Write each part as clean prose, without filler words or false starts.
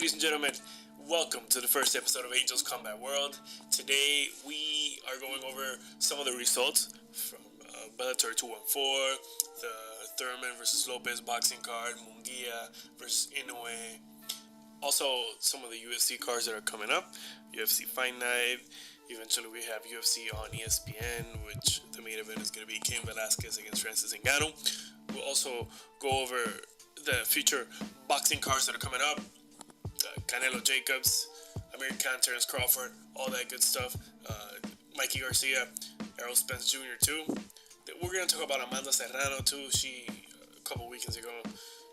Ladies and gentlemen, welcome to the first episode of Angels Combat World. Today we are going over some of the results from Bellator 214, the Thurman versus Lopez boxing card, Munguia versus Inoue. Also, some of the UFC cards that are coming up, UFC Fight Night. Eventually we have UFC on ESPN, which the main event is going to be Cain Velasquez against Francis Ngannou. We'll also go over the future boxing cards that are coming up. Canelo Jacobs, Amir Khan, Terence Crawford, all that good stuff. Mikey Garcia, Errol Spence Jr. too. We're going to talk about Amanda Serrano too. A couple weekends ago,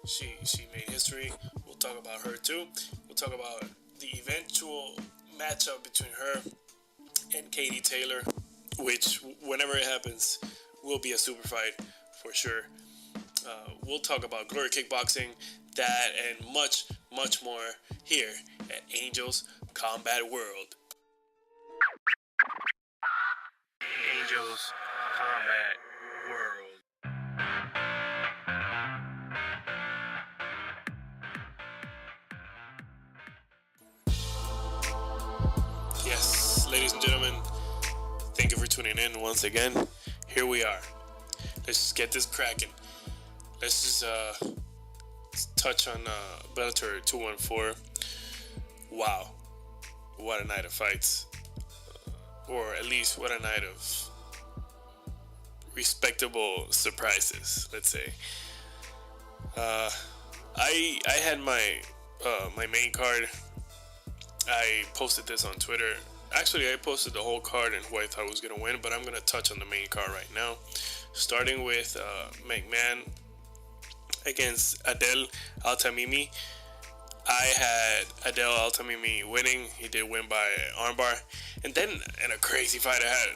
she made history. We'll talk about her too. We'll talk about the eventual matchup between her and Katie Taylor, which, whenever it happens, will be a super fight for sure. We'll talk about Glory Kickboxing, that, and much, much more here at Angels Combat World. Angels Combat World. Yes, ladies and gentlemen, thank you for tuning in once again. Here we are. Let's just get this cracking. Let's just touch on Bellator 214. Wow, what a night of fights, or at least what a night of respectable surprises. Let's say. I had my main card. I posted this on Twitter. Actually, I posted the whole card and who I thought was gonna win, but I'm gonna touch on the main card right now, starting with McMahon against Adel Altamimi. I had Adel Altamimi winning. He did win by armbar. And then in a crazy fight, I had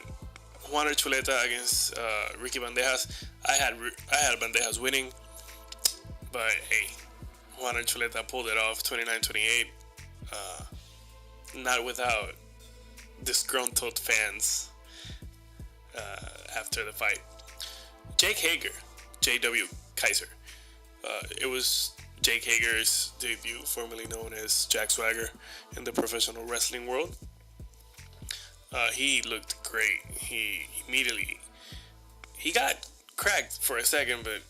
Juan Chuleta against Ricky Bandejas. I had Bandejas winning, but hey, Juan Chuleta pulled it off 29-28. Not without disgruntled fans after the fight. Jake Hager, J.W. Kaiser. It was Jake Hager's debut, formerly known as Jack Swagger in the professional wrestling world. He looked great. He got cracked for a second, but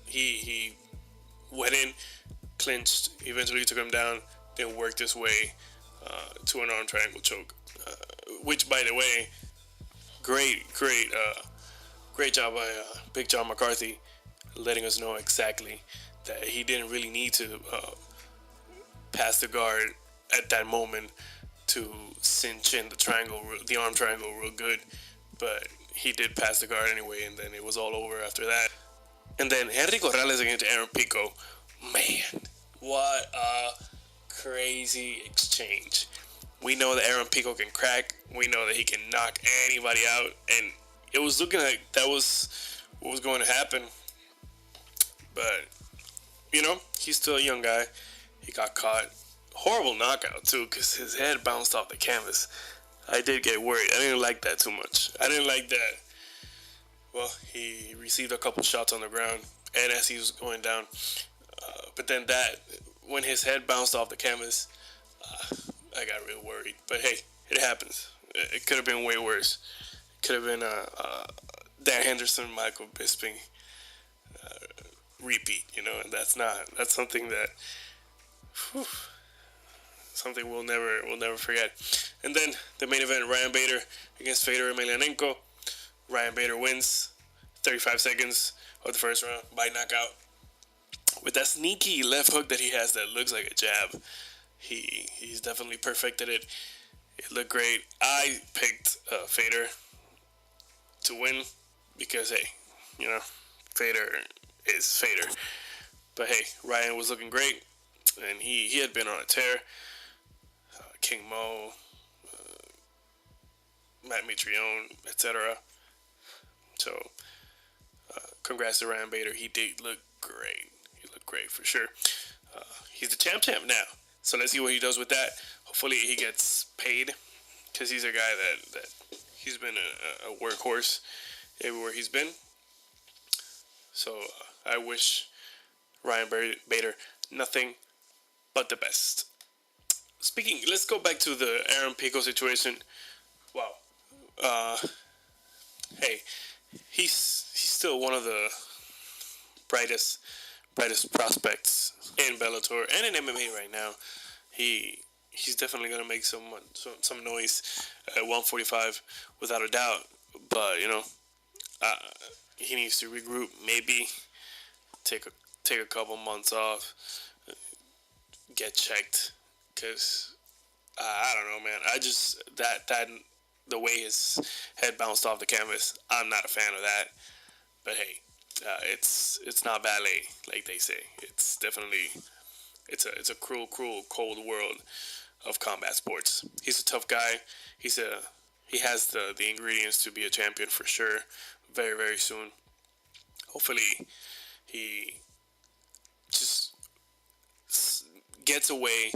he went in, clinched, eventually took him down, then worked his way to an arm triangle choke. Which, by the way, great job by Big John McCarthy, letting us know exactly that he didn't really need to pass the guard at that moment to cinch in the arm triangle real good, but he did pass the guard anyway, and then it was all over after that. And then Henry Corrales against Aaron Pico. Man, what a crazy exchange. We know that Aaron Pico can crack. We know that he can knock anybody out, and it was looking like that was what was going to happen. But, he's still a young guy. He got caught. Horrible knockout, too, because his head bounced off the canvas. I did get worried. I didn't like that too much. I didn't like that. Well, he received a couple shots on the ground, and as he was going down. But then when his head bounced off the canvas, I got real worried. But hey, it happens. It could have been way worse. It could have been Dan Henderson, Michael Bisping repeat, and that's something that something we'll never forget. And then the main event, Ryan Bader against Fedor Emelianenko. Ryan Bader wins 35 seconds of the first round by knockout with that sneaky left hook that he has that looks like a jab. He's definitely perfected it. It looked great. I picked Fedor to win because, hey, Fedor is Fedor. But hey, Ryan was looking great, and he had been on a tear. King Mo, Matt Mitrione, etc. So, congrats to Ryan Bader. He did look great. He looked great for sure. He's the champ now. So let's see what he does with that. Hopefully he gets paid, because he's a guy that he's been a workhorse everywhere he's been. So I wish Ryan Bader nothing but the best. Speaking, let's go back to the Aaron Pico situation. Wow. Uh, hey, he's still one of the brightest prospects in Bellator and in MMA right now. He's definitely gonna make some noise at 145 without a doubt. But uh, he needs to regroup. Maybe take a take a couple months off, get checked, because I don't know, man. I just that the way his head bounced off the canvas, I'm not a fan of that. But hey, it's not ballet like they say. It's definitely it's a cruel, cold world of combat sports. He's a tough guy. He has the ingredients to be a champion for sure. Very, very soon. Hopefully, he just gets a way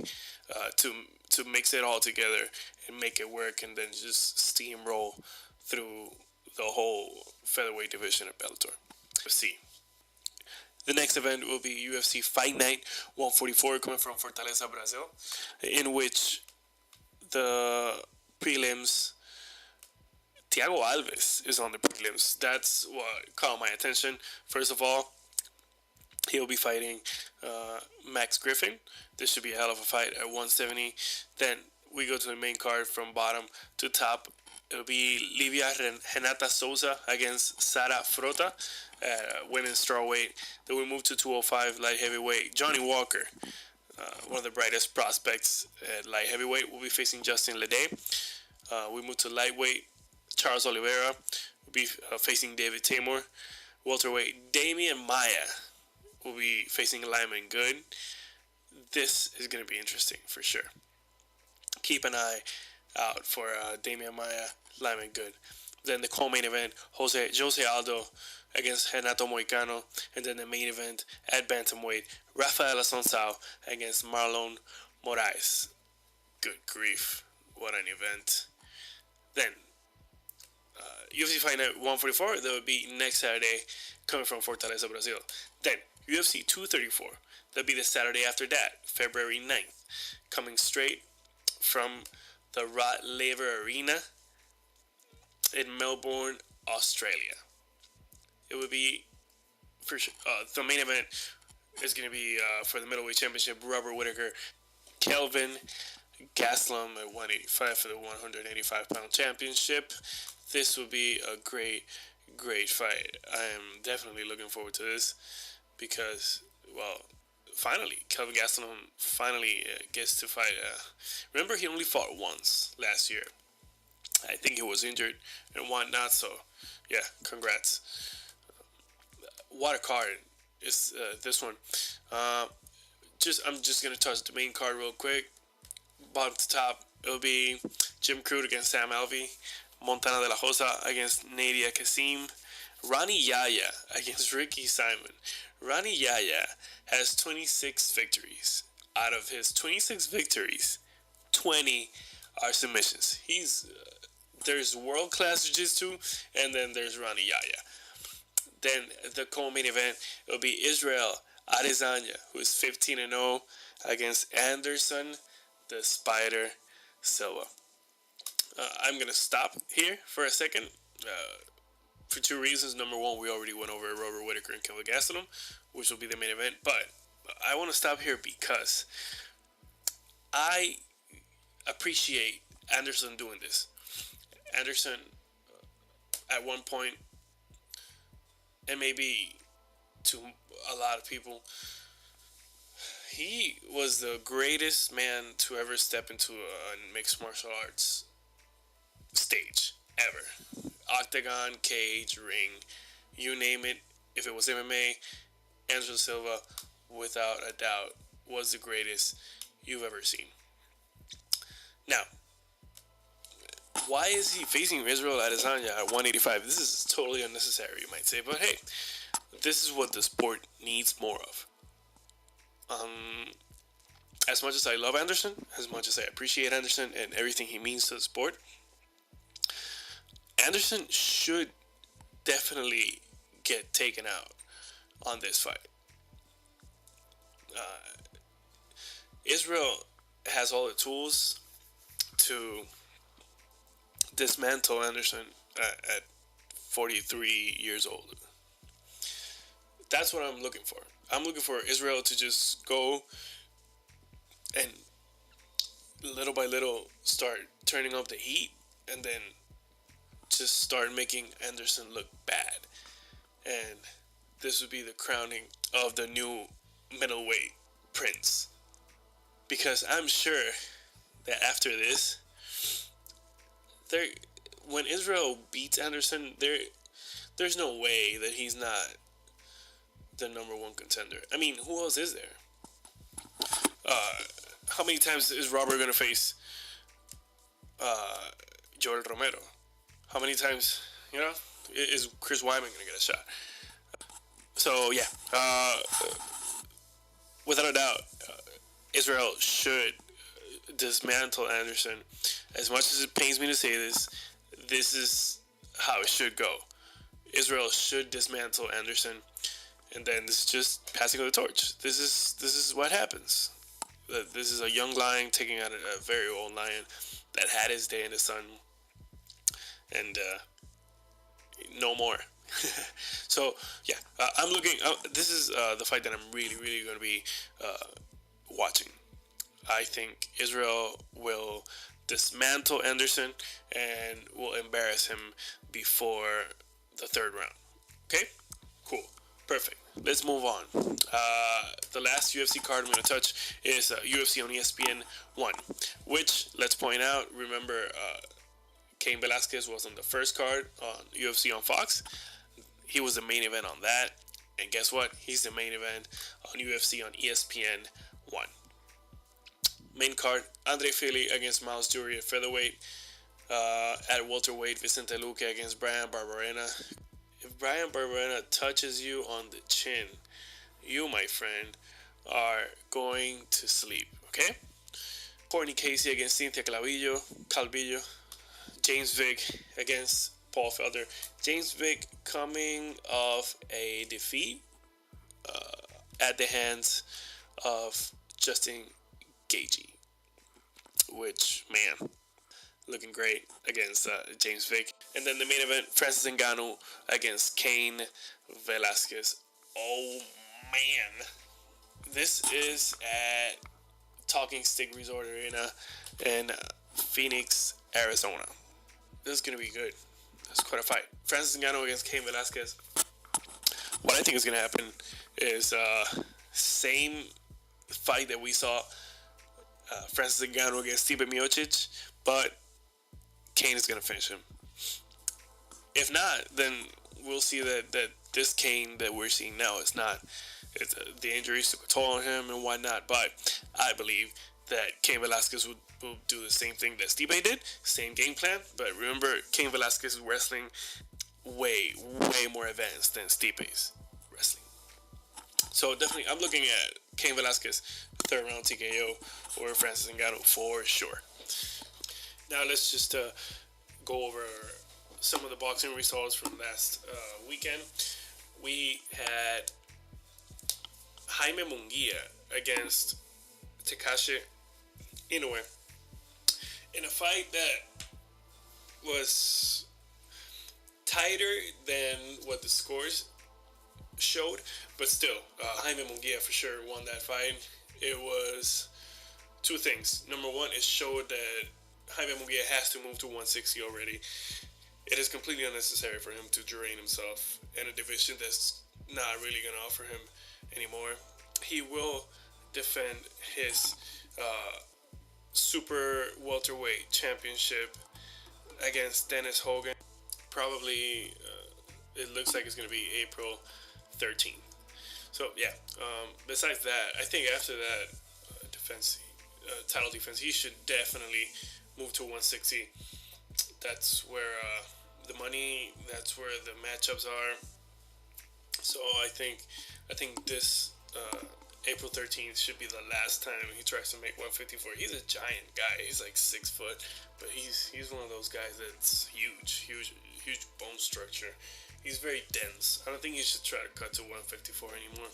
to mix it all together and make it work, and then just steamroll through the whole featherweight division of Bellator. Let's see. The next event will be UFC Fight Night 144 coming from Fortaleza, Brazil, in which the prelims, Thiago Alves is on the prelims. That's what caught my attention. First of all, he'll be fighting Max Griffin. This should be a hell of a fight at 170. Then we go to the main card from bottom to top. It'll be Livia Renata Souza against Sara Frota at women's strawweight. Then we move to 205 light heavyweight. Johnny Walker, one of the brightest prospects at light heavyweight, will be facing Justin Leday. We move to lightweight. Charles Oliveira will be facing David Tamor. Welterweight Damian Maia will be facing Lyman Good. This is going to be interesting for sure. Keep an eye out for Damian Maia, Lyman Good. Then the co-main event, Jose Aldo against Renato Moicano. And then the main event at bantamweight, Rafael Assunção against Marlon Moraes. Good grief, what an event. Then UFC Fight Night 144, that would be next Saturday, coming from Fortaleza, Brazil. Then UFC 234, that'll be the Saturday after that, February 9th, coming straight from the Rod Laver Arena in Melbourne, Australia. It would be for sure. The main event is going to be for the middleweight championship, Robert Whittaker, Kelvin Gastelum at 185 for the 185-pound championship. This will be a great fight. I am definitely looking forward to this because, well, finally, Kelvin Gastelum finally gets to fight. Remember, he only fought once last year. I think he was injured and whatnot, so yeah, congrats. What a card is this one. I'm just going to touch the main card real quick. Bottom to top, it'll be Jim Crute against Sam Alvey, Montana de la Rosa against Nadia Kassim, Ronnie Yaya against Ricky Simon. Ronnie Yaya has 26 victories. Out of his 26 victories, 20 are submissions. There's world-class jiu-jitsu, and then there's Ronnie Yaya. Then the co-main event will be Israel Adesanya, who is 15-0 against Anderson the Spider Silva. I'm going to stop here for a second for two reasons. Number one, we already went over Robert Whittaker and Kelvin Gastelum, which will be the main event. But I want to stop here because I appreciate Anderson doing this. Anderson, at one point, and maybe to a lot of people, he was the greatest man to ever step into a mixed martial arts stage ever. Octagon, cage, ring, you name it. If it was MMA, Anderson Silva, without a doubt, was the greatest you've ever seen. Now, why is he facing Israel Adesanya at 185? This is totally unnecessary, you might say, but hey, this is what the sport needs more of. As much as I love Anderson, as much as I appreciate Anderson and everything he means to the sport, Anderson should definitely get taken out on this fight. Israel has all the tools to dismantle Anderson at 43 years old. That's what I'm looking for. I'm looking for Israel to just go and little by little start turning up the heat, and then just start making Anderson look bad. And this would be the crowning of the new middleweight prince. Because I'm sure that after this, there, when Israel beats Anderson, there's no way that he's not the number one contender. I mean, who else is there? Uh, how many times is Robert gonna face Joel Romero? How many times, you know, is Chris Wyman gonna get a shot? So yeah, without a doubt, Israel should dismantle Anderson. As much as it pains me to say this, this is how it should go. Israel should dismantle Anderson, and then this is just passing of the torch. This is what happens. This is a young lion taking out a very old lion that had his day in the sun, and no more. So yeah, I'm looking. This is the fight that I'm really, really going to be watching. I think Israel will dismantle Anderson and will embarrass him before the third round. Okay, cool, perfect. Let's move on. The last UFC card I'm going to touch is UFC on ESPN 1, which, let's point out, remember, Cain Velasquez was on the first card on UFC on Fox. He was the main event on that. And guess what? He's the main event on UFC on ESPN 1. Main card, Andre Fili against Miles Jury at featherweight. At welterweight, Vicente Luque against Brian Barberena. If Brian Barberena touches you on the chin, you, my friend, are going to sleep, okay? Courtney Casey against Cynthia Calvillo. James Vick against Paul Felder. James Vick coming off a defeat at the hands of Justin Gaethje, which, man, looking great against James Vick. And then the main event, Francis Ngannou against Cain Velasquez. Oh, man. This is at Talking Stick Resort Arena in Phoenix, Arizona. This is going to be good. It's quite a fight. Francis Ngannou against Cain Velasquez. What I think is going to happen is same fight that we saw Francis Ngannou against Stipe Miocic, but Cain is going to finish him. If not, then we'll see that this Cain that we're seeing now is not. The injuries took a toll on him and whatnot, but I believe that Cain Velasquez will do the same thing that Stipe did, same game plan. But remember, Cain Velasquez is wrestling way more advanced than Stipe's wrestling. So definitely, I'm looking at Cain Velasquez third round TKO or Francis Ngannou for sure. Now let's just go over some of the boxing results from last weekend. We had Jaime Munguia against Takashi Inoue in a fight that was tighter than what the scores showed, but still, Jaime Munguia for sure won that fight. It was two things. Number one, it showed that Jaime Munguia has to move to 160 already. It is completely unnecessary for him to drain himself in a division that's not really going to offer him anymore. He will defend his super welterweight championship against Dennis Hogan. Probably, it looks like it's going to be April 13th. So yeah. Besides that, I think after that title defense, he should definitely move to 160. That's where the money. That's where the matchups are. So I think this April 13th should be the last time he tries to make 154. He's a giant guy. He's like 6 foot, but he's one of those guys that's huge bone structure. He's very dense. I don't think he should try to cut to 154 anymore.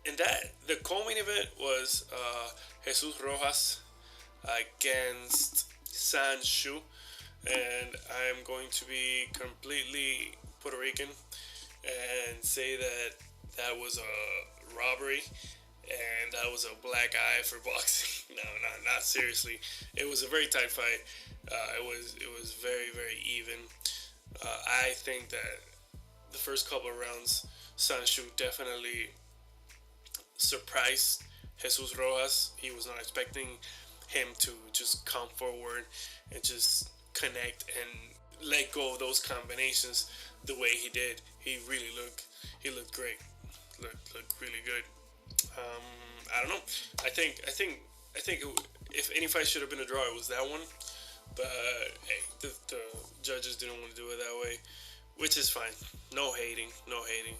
And that the co-main event was Jesus Rojas against Sanshu, and I'm going to be completely Puerto Rican and say that that was a robbery and that was a black eye for boxing. No, not seriously. It was a very tight fight. It was very very even. I think that the first couple of rounds, Sancho definitely surprised Jesus Rojas. He was not expecting him to just come forward and just connect and let go of those combinations the way he did. He looked great. Looked really good. I don't know. I think if any fight should have been a draw, it was that one. But hey, the judges didn't want to do it that way, which is fine. No hating, no hating.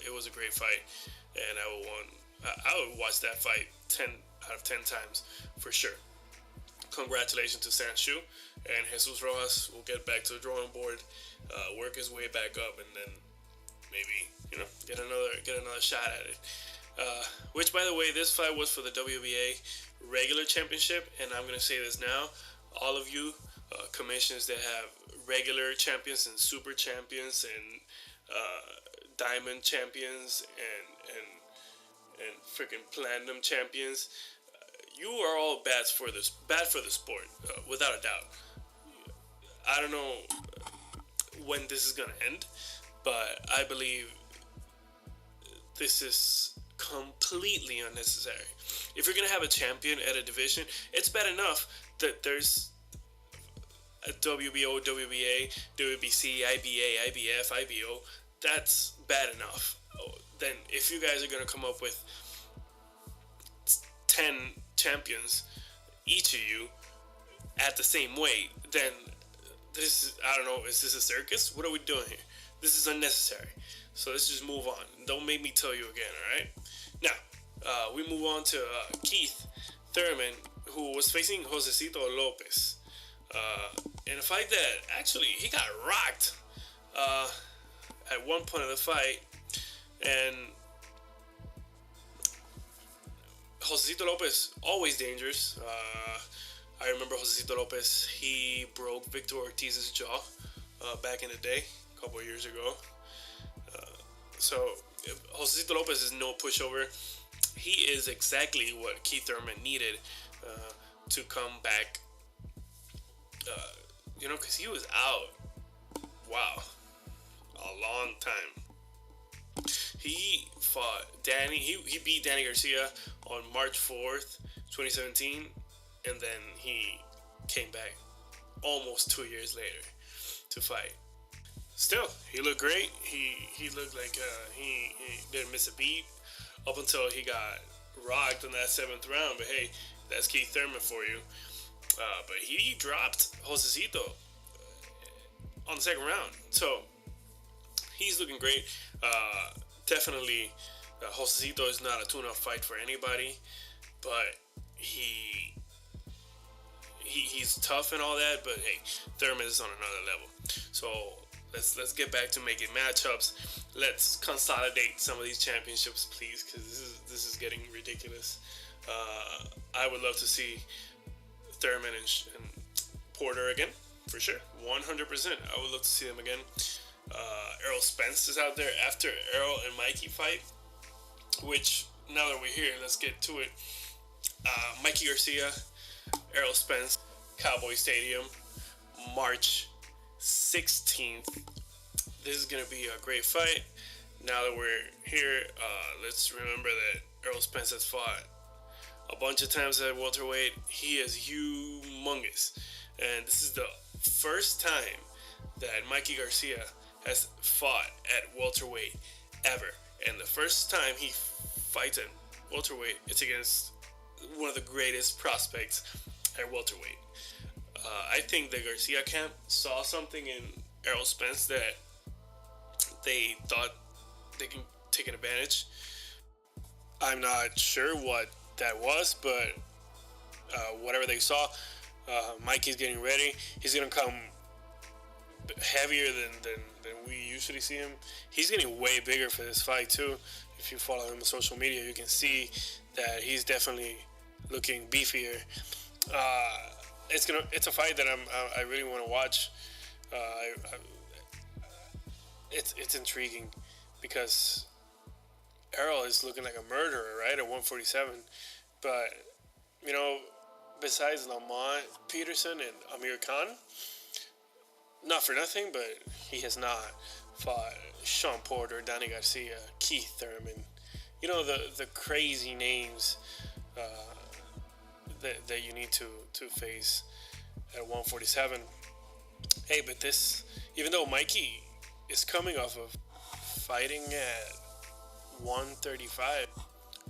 It was a great fight, and I would watch that fight 10 out of 10 times for sure. Congratulations to Sanchu, and Jesus Rojas will get back to the drawing board, work his way back up, and then maybe get another shot at it. Which, by the way, this fight was for the WBA regular championship, and I'm gonna say this now: all of you commissions that have regular champions and super champions and diamond champions and freaking platinum champions, you are all bad for the sport, without a doubt. I don't know when this is gonna end, but I believe this is completely unnecessary. If you're gonna have a champion at a division, it's bad enough that there's a WBO, WBA, WBC, IBA, IBF, IBO. That's bad enough. Then if you guys are gonna come up with 10 champions, each of you, at the same weight, then this is, I don't know, is this a circus? What are we doing here? This is unnecessary. So let's just move on. Don't make me tell you again, alright? Now, we move on to Keith Thurman, who was facing Josecito Lopez. In a fight that actually he got rocked at one point of the fight, and Josecito Lopez, always dangerous. I remember Josecito Lopez, he broke Victor Ortiz's jaw back in the day, a couple of years ago. So Josecito Lopez is no pushover. He is exactly what Keith Thurman needed to come back. Because he was out, wow, a long time. He fought Danny. He beat Danny Garcia on March 4th, 2017, and then he came back almost 2 years later to fight. Still, he looked great. He looked like he didn't miss a beat up until he got rocked in that 7th round. But hey, that's Keith Thurman for you. But he dropped Josecito on the 2nd round. So he's looking great. Definitely, Josecito is not a tune-up fight for anybody, but he's tough and all that. But hey, Thurman is on another level. So let's get back to making matchups. Let's consolidate some of these championships, please, because this is getting ridiculous. I would love to see Thurman and Porter again, for sure, 100%. I would love to see them again. Errol Spence is out there after Errol and Mikey fight, which, now that we're here, let's get to it. Mikey Garcia, Errol Spence, Cowboy Stadium, March 16th. This is going to be a great fight. Now that we're here, let's remember that Errol Spence has fought a bunch of times at welterweight. He is humongous, and this is the first time that Mikey Garcia has fought at welterweight ever. And the first time he fights at welterweight, it's against one of the greatest prospects at welterweight. I think the Garcia camp saw something in Errol Spence that they thought they can take an advantage. I'm not sure what that was, but whatever they saw, Mikey's getting ready. He's gonna come heavier than we usually see him. He's getting way bigger for this fight too. If you follow him on social media, you can see that he's definitely looking beefier. It's a fight that I really want to watch. It's intriguing because Errol is looking like a murderer, right, at 147. But you know, besides Lamont Peterson and Amir Khan, not for nothing, but he has not fought Sean Porter, Danny Garcia, Keith Thurman. You know, the crazy names that you need to face at 147. Hey, but this, even though Mikey is coming off of fighting at 135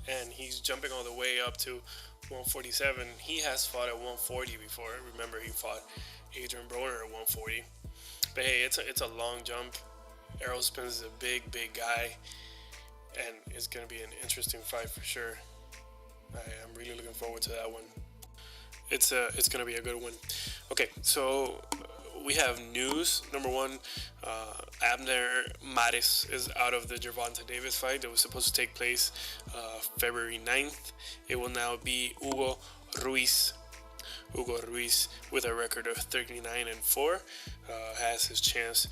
and he's jumping all the way up to 147, he has fought at 140 before. Remember, he fought Adrian Broner at 140. But hey, it's a long jump. Errol Spence is a big guy, and it's going to be an interesting fight for sure. I'm really looking forward to that one. It's going to be a good one. Okay, so we have news. Number one, Abner Mares is out of the Gervonta Davis fight that was supposed to take place February 9th. It will now be Hugo Ruiz. Hugo Ruiz, with a record of 39-4, has his chance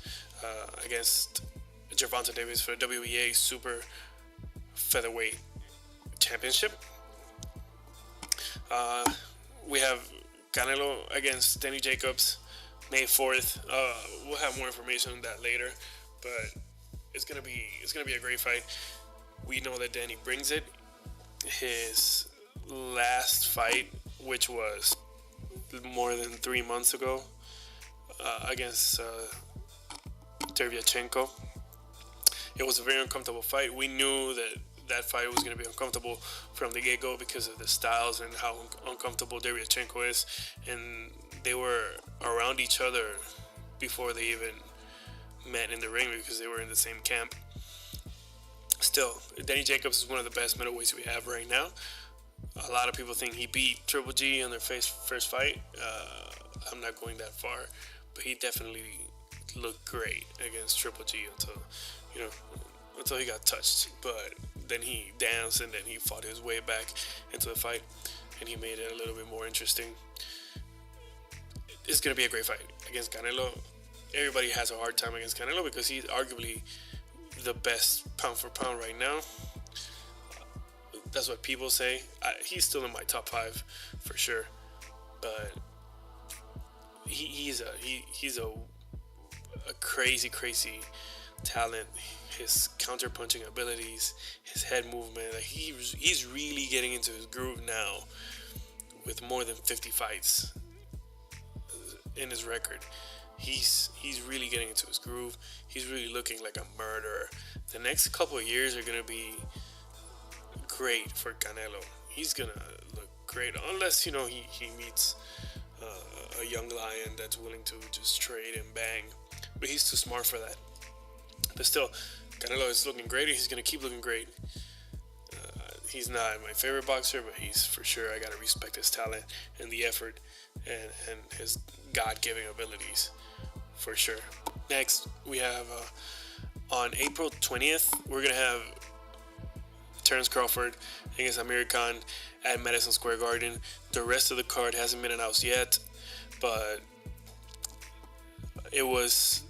against Gervonta Davis for the WBA Super Featherweight Championship. We have Canelo against Danny Jacobs, May 4th. We'll have more information on that later, but it's gonna be a great fight. We know that Danny brings it. His last fight, which was more than 3 months ago, against Dervyachenko, it was a very uncomfortable fight. We knew that fight was going to be uncomfortable from the get-go because of the styles and how uncomfortable Dervyachenko is, and they were around each other before they even met in the ring because they were in the same camp. Still, Danny Jacobs is one of the best middleweights we have right now. A lot of people think he beat Triple G in their first fight. I'm not going that far, but he definitely looked great against Triple G until he got touched. But then he danced and then he fought his way back into the fight, and he made it a little bit more interesting. It's going to be a great fight against Canelo. Everybody has a hard time against Canelo because he's arguably the best pound for pound right now. That's what people say. He's still in my top 5 for sure, but he's a crazy talent. His counter-punching abilities, his head movement, he's really getting into his groove now with more than 50 fights in his record. He's really getting into his groove. He's really looking like a murderer. The next couple of years are going to be great for Canelo. He's going to look great unless, he meets a young lion that's willing to just trade and bang. But he's too smart for that. But still, Canelo is looking great, and he's going to keep looking great. He's not my favorite boxer, but he's for sure, I got to respect his talent and the effort and his God-given abilities, for sure. Next, we have on April 20th, we're going to have Terence Crawford against Amir Khan at Madison Square Garden. The rest of the card hasn't been announced yet, but it was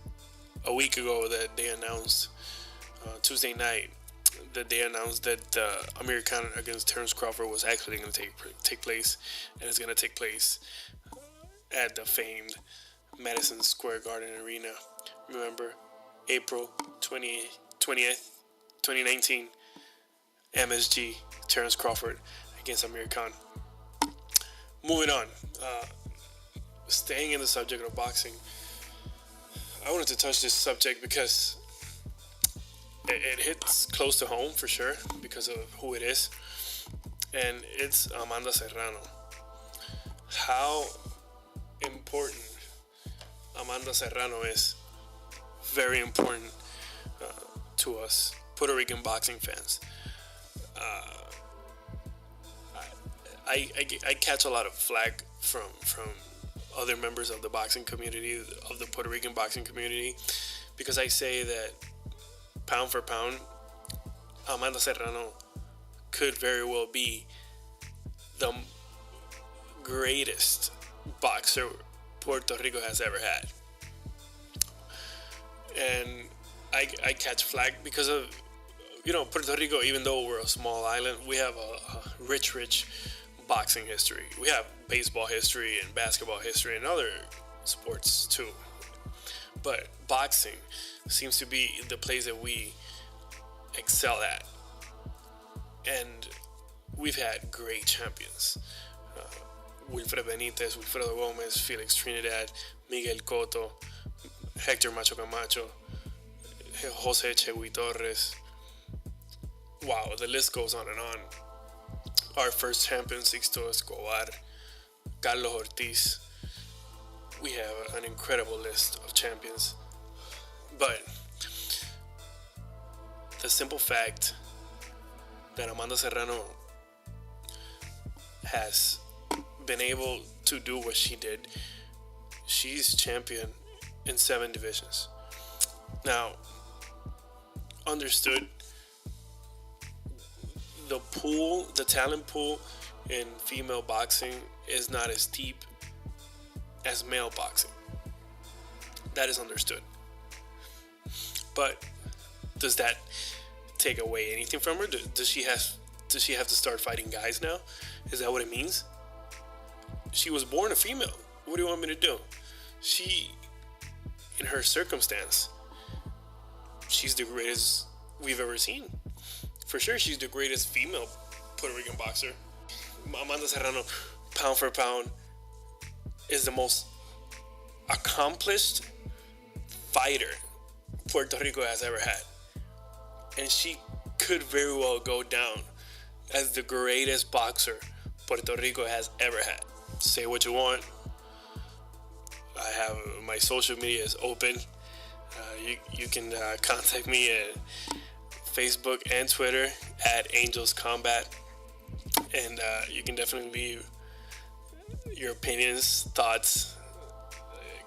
a week ago that they announced, Tuesday night, that they announced that Amir Khan against Terence Crawford was actually going to take place, and it's going to take place at the famed Madison Square Garden Arena. Remember, April 20th, 2019, MSG, Terence Crawford against Amir Khan. Moving on, staying in the subject of boxing, I wanted to touch this subject because it hits close to home for sure because of who it is, and it's Amanda Serrano. How important Amanda Serrano is, very important to us Puerto Rican boxing fans. I catch a lot of flack from other members of the boxing community, of the Puerto Rican boxing community, because I say that pound for pound, Amanda Serrano could very well be the greatest boxer Puerto Rico has ever had. And I catch flack because of, Puerto Rico, even though we're a small island, we have a rich boxing history. We have baseball history and basketball history and other sports too. But boxing seems to be the place that we excel at. And we've had great champions. Wilfred Benitez, Wilfredo Gomez, Felix Trinidad, Miguel Cotto, Hector Macho Camacho, Jose Chewy Torres. Wow, the list goes on and on. Our first champion, Sixto Escobar, Carlos Ortiz. We have an incredible list of champions. But the simple fact that Amanda Serrano has been able to do what she did, she's champion in 7 divisions. Now, understood, the talent pool in female boxing is not as deep as male boxing. That is understood. But does that take away anything from her? Does she have to start fighting guys now? Is that what it means? She was born a female. What do you want me to do? She, in her circumstance, she's the greatest we've ever seen. For sure, she's the greatest female Puerto Rican boxer. Amanda Serrano, pound for pound, is the most accomplished fighter Puerto Rico has ever had. And she could very well go down as the greatest boxer Puerto Rico has ever had. Say what you want. I have my social media is open. You can contact me at Facebook and Twitter at Angels Combat, and you can definitely leave your opinions, thoughts,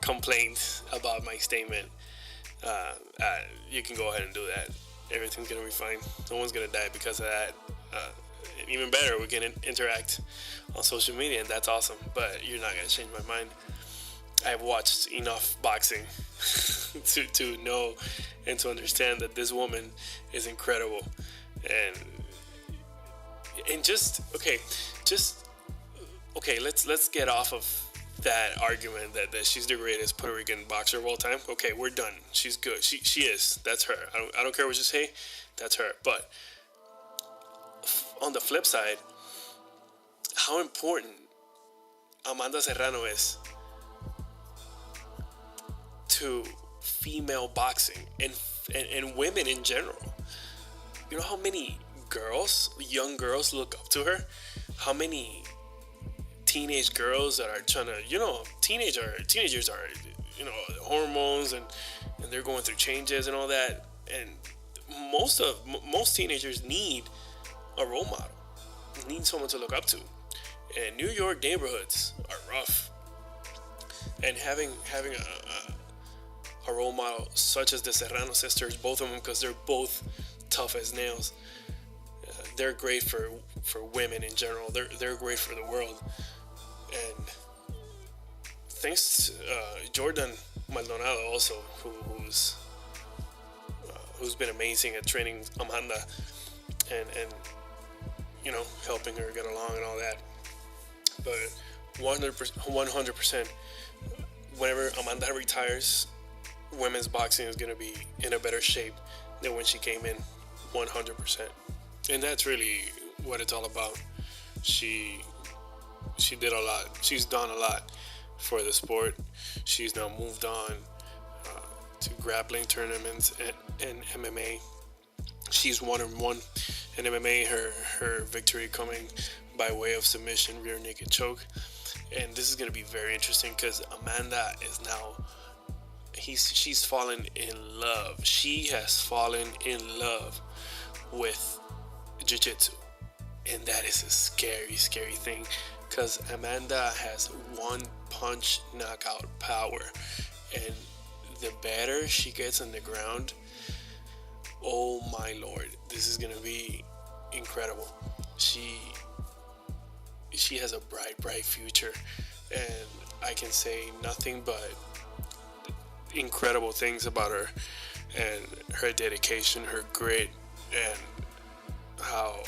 complaints about my statement. You can go ahead and do that. Everything's gonna be fine. No one's gonna die because of that. Even better, we can interact on social media, and that's awesome. But you're not gonna change my mind. I've watched enough boxing to know and to understand that this woman is incredible. And just okay, let's get off of that argument that she's the greatest Puerto Rican boxer of all time. Okay, we're done. She's good. She is. That's her. I don't care what you say. That's her. But on the flip side, how important Amanda Serrano is to female boxing and women in general. You know how many young girls look up to her? How many teenage girls that are trying to, teenagers are, hormones and they're going through changes and all that. And most teenagers need a role model, need someone to look up to. And New York neighborhoods are rough. And having a role model such as the Serrano sisters, both of them, because they're both tough as nails. They're great for women in general. They're great for the world. And thanks to Jordan Maldonado also, who's been amazing at training Amanda and helping her get along and all that. But 100%, whenever Amanda retires, women's boxing is going to be in a better shape than when she came in, 100%. And that's really what it's all about. She did a lot. She's done a lot for the sport. She's now moved on to grappling tournaments and MMA. She's 1-1 in MMA. Her victory coming by way of submission, rear naked choke. And this is going to be very interesting because Amanda is now, she's fallen in love. She has fallen in love with jiu-jitsu. And that is a scary, scary thing, because Amanda has one punch knockout power, and the better she gets on the ground, oh my lord, this is gonna be incredible. She has a bright future, and I can say nothing but incredible things about her, and her dedication, her grit, and how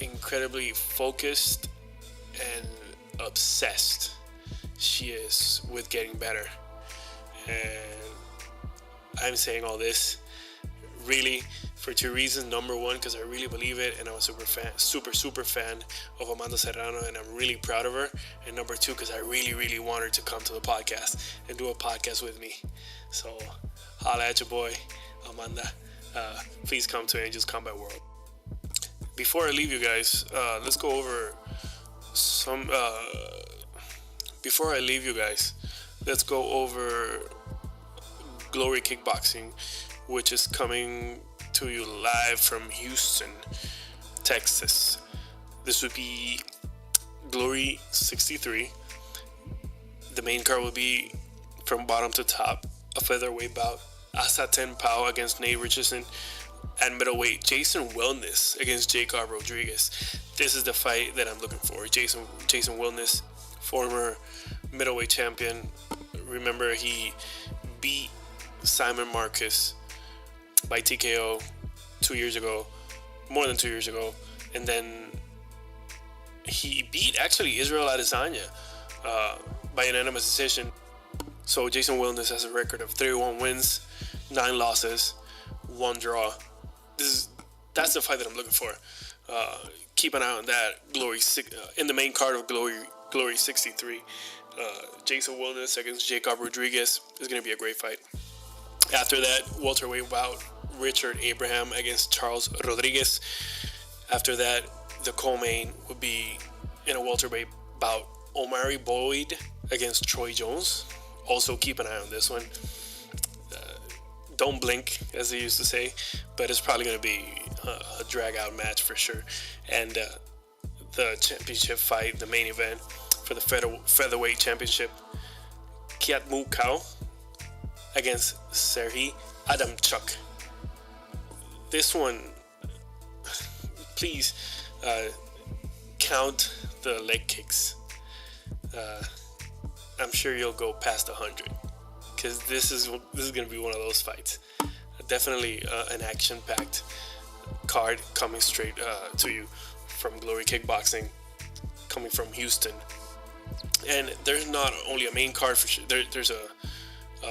incredibly focused and obsessed she is with getting better. And I'm saying all this really for two reasons. Number one, because I really believe it, and I'm a super fan of Amanda Serrano, and I'm really proud of her. And number two, because I really want her to come to the podcast and do a podcast with me. So holla at your boy, Amanda. Please come to Angels Combat World. Before I leave you guys, let's go over some. Before I leave you guys, let's go over Glory Kickboxing, which is coming to you live from Houston, Texas. This would be Glory 63. The main card will be from bottom to top, a featherweight bout. Asa 10 Pau against Nate Richardson. At middleweight, Jason Wellness against Jacob Rodriguez. This is the fight that I'm looking for. Jason Wellness, former middleweight champion. Remember, he beat Simon Marcus by TKO 2 years ago, more than 2 years ago, and then he beat actually Israel Adesanya by unanimous decision. So Jason Wellness has a record of 31 wins, 9 losses, 1 draw. That's the fight that I'm looking for. Keep an eye on that. In the main card of Glory 63. Jason Wellness against Jacob Rodriguez is going to be a great fight. After that, welterweight bout, Richard Abraham against Charles Rodriguez. After that, the co-main would be in a welterweight bout, Omari Boyd against Troy Jones. Also keep an eye on this one. Don't blink, as they used to say, but it's probably going to be a drag-out match for sure. And the championship fight, the main event for the featherweight championship, Kiat Mu Kao against Serhii Adamchuk. This one, please count the leg kicks. I'm sure you'll go past 100. Because this is going to be one of those fights. Definitely an action-packed card coming straight to you from Glory Kickboxing, coming from Houston. And there's not only a main card for sure. There's a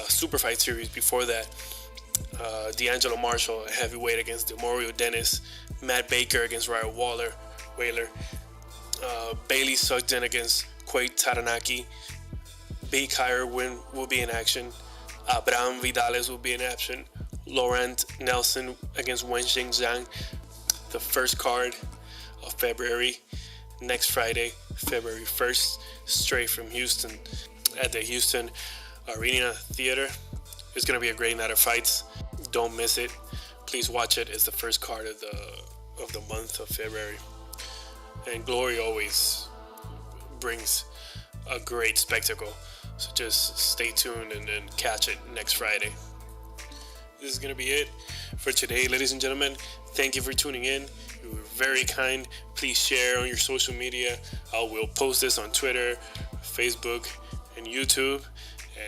super fight series before that. D'Angelo Marshall, heavyweight against Demorio Dennis. Matt Baker against Ryan Whaler. Bailey Sugden against Quade Taranaki. Big Hire Win will be in action. Abraham Vidales will be in action. Laurent Nelson against Wenxing Zhang. The first card of February, next Friday, February 1st, straight from Houston at the Houston Arena Theater. It's going to be a great night of fights. Don't miss it. Please watch it. It's the first card of the month of February. And Glory always brings a great spectacle. So just stay tuned and catch it next Friday. This is going to be it for today, ladies and gentlemen. Thank you for tuning in. You were very kind. Please share on your social media. I will post this on Twitter, Facebook, and YouTube.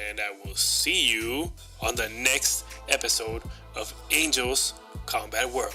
And I will see you on the next episode of Angels Combat World.